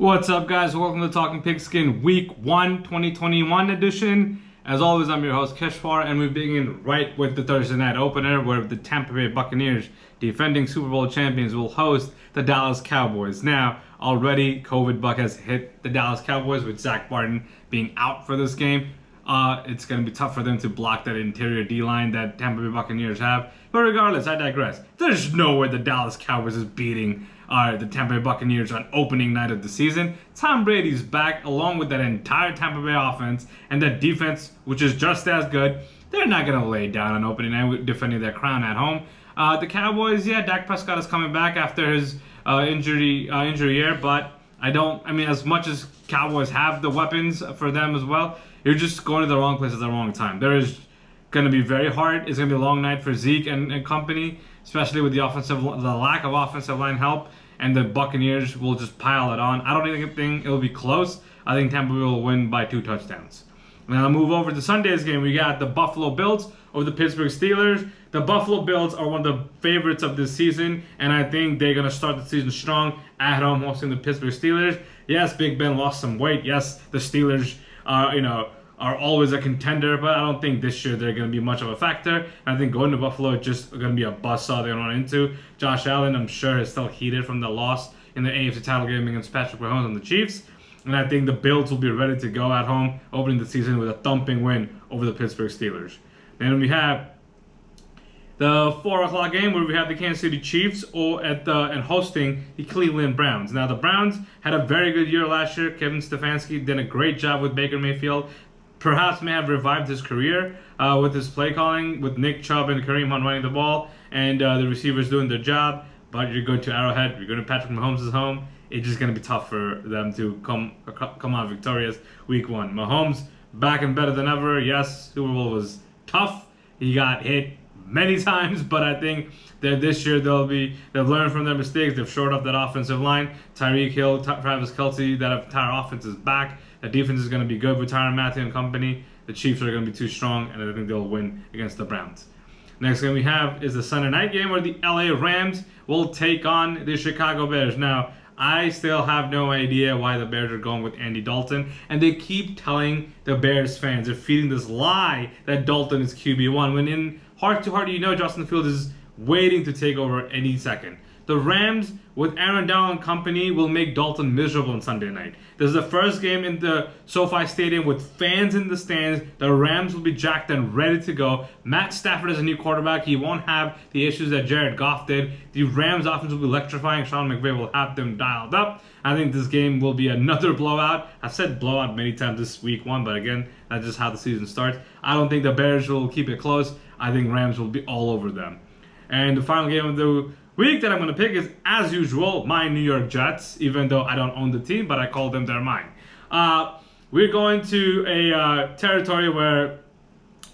What's up, guys? Welcome to Talking Pigskin Week 1 2021 edition. As always, I'm your host Keshwar, and we begin right with the Thursday night opener where the Tampa Bay Buccaneers, defending Super Bowl champions, will host the Dallas Cowboys. Now, already COVID bug has hit the Dallas Cowboys with Zach Martin being out for this game. It's going to be tough for them to block that interior D-line that Tampa Bay Buccaneers have. But regardless, I digress. There's no way the Dallas Cowboys is beating the Tampa Bay Buccaneers on opening night of the season. Tom Brady's back along with that entire Tampa Bay offense and that defense, which is just as good. They're not going to lay down on opening night defending their crown at home. The Cowboys, yeah, Dak Prescott is coming back after his injury year, but as much as Cowboys have the weapons for them as well, you're just going to the wrong place at the wrong time. There is going to be very hard. It's going to be a long night for Zeke and company, especially with the lack of offensive line help, and the Buccaneers will just pile it on. I don't even think it'll be close. I think Tampa Bay will win by 2 touchdowns. Now, I'll move over to Sunday's game. We got the Buffalo Bills over the Pittsburgh Steelers. The Buffalo Bills are one of the favorites of this season, and I think they're going to start the season strong at home hosting the Pittsburgh Steelers. Yes, Big Ben lost some weight. Yes, the Steelers are always a contender, but I don't think this year they're going to be much of a factor. I think going to Buffalo is just going to be a buzzsaw they're going to run into. Josh Allen, I'm sure, is still heated from the loss in the AFC title game against Patrick Mahomes and the Chiefs. And I think the Bills will be ready to go at home, opening the season with a thumping win over the Pittsburgh Steelers. Then we have the 4 o'clock game where we have the Kansas City Chiefs and hosting the Cleveland Browns. Now, the Browns had a very good year last year. Kevin Stefanski did a great job with Baker Mayfield. Perhaps may have revived his career with his play calling, with Nick Chubb and Kareem Hunt running the ball, and the receivers doing their job. But you're going to Arrowhead, you're going to Patrick Mahomes' home. It's just going to be tough for them to come out victorious week 1. Mahomes back and better than ever. Yes, Super Bowl was tough. He got hit many times, but I think that this year they've learned from their mistakes. They've shored up that offensive line. Tyreek Hill, Travis Kelce, that entire offense is back. The defense is going to be good with Tyrann Mathieu and company. The Chiefs are going to be too strong, and I think they'll win against the Browns. Next game we have is the Sunday night game where the LA Rams will take on the Chicago Bears. Now, I still have no idea why the Bears are going with Andy Dalton, and they keep telling the Bears fans, they're feeding this lie that Dalton is QB1, when in heart to heart, Justin Fields is waiting to take over any second. The Rams, with Aaron Donald and company, will make Dalton miserable on Sunday night. This is the first game in the SoFi Stadium with fans in the stands. The Rams will be jacked and ready to go. Matt Stafford is a new quarterback. He won't have the issues that Jared Goff did. The Rams offense will be electrifying. Sean McVay will have them dialed up. I think this game will be another blowout. I've said blowout many times this week 1, but again, that's just how the season starts. I don't think the Bears will keep it close. I think Rams will be all over them. And the final game of the week that I'm going to pick is, as usual, my New York Jets, even though I don't own the team, but I call them they're mine. We're going to a territory where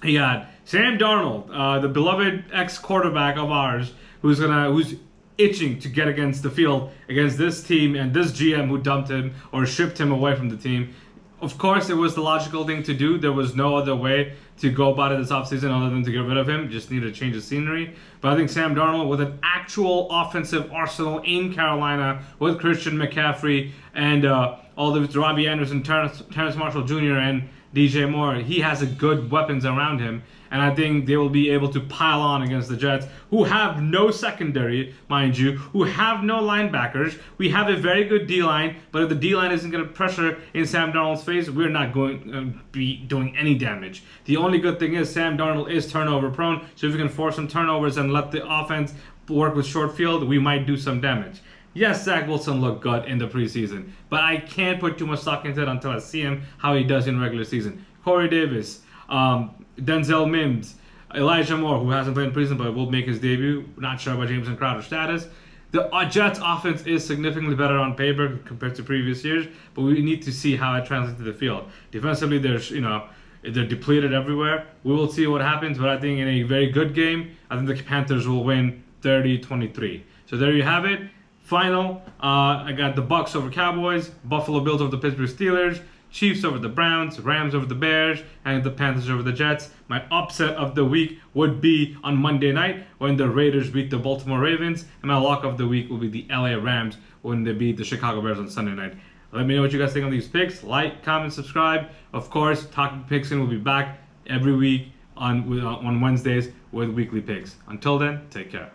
he got Sam Darnold, the beloved ex-quarterback of ours, who's itching to get against the field against this team and this GM who dumped him or shipped him away from the team. Of course, it was the logical thing to do. There was no other way to go about it this offseason other than to get rid of him. Just need to change the scenery. But I think Sam Darnold, with an actual offensive arsenal in Carolina, with Christian McCaffrey and all the Robbie Anderson, Terrence Marshall Jr., and DJ Moore, he has a good weapons around him. And I think they will be able to pile on against the Jets, who have no secondary, mind you, who have no linebackers. We have a very good D-line, but if the D-line isn't going to pressure in Sam Darnold's face, we're not going to be doing any damage. The only good thing is Sam Darnold is turnover prone, so if we can force some turnovers and let the offense work with short field, we might do some damage. Yes, Zach Wilson looked good in the preseason, but I can't put too much stock into it until I see him, how he does in regular season. Corey Davis, Denzel Mims, Elijah Moore, who hasn't played in preseason but will make his debut. Not sure about Jameson Crowder's status. The Jets offense is significantly better on paper compared to previous years, but we need to see how it translates to the field. Defensively, they're depleted everywhere. We will see what happens, but I think in a very good game, I think the Panthers will win 30-23. So there you have it. Final, I got the Bucks over Cowboys, Buffalo Bills over the Pittsburgh Steelers, Chiefs over the Browns, Rams over the Bears, and the Panthers over the Jets. My upset of the week would be on Monday night when the Raiders beat the Baltimore Ravens, and my lock of the week will be the LA Rams when they beat the Chicago Bears on Sunday night. Let me know what you guys think on these picks. Like, comment, subscribe. Of course, Talking Pigskin will be back every week on Wednesdays with weekly picks. Until then, take care.